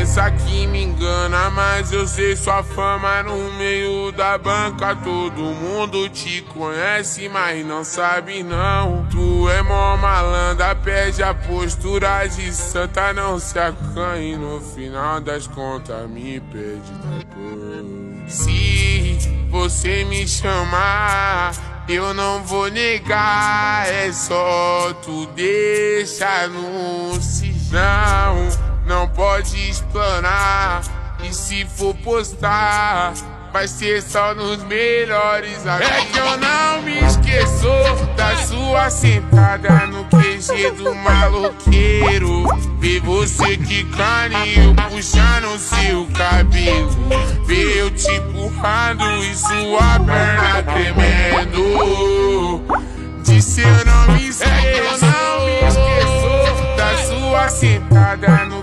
pensa que me engana, mas eu sei sua fama no meio da banca. Todo mundo te conhece, mas não sabe não. Tu é mó malandra, perde a postura de santa, não se acanhe. No final das contas me pede depois. Se você me chamar, eu não vou negar, é só tu deixa anunciar. Não pode explanar, e se for postar, vai ser só nos melhores amigos. É que eu não me esqueço da sua sentada no QG do maloqueiro. Ver você quicando e eu puxando seu cabelo. Ver eu te empurrando e sua perna tremendo. Disse eu não me esqueço da sua sentada no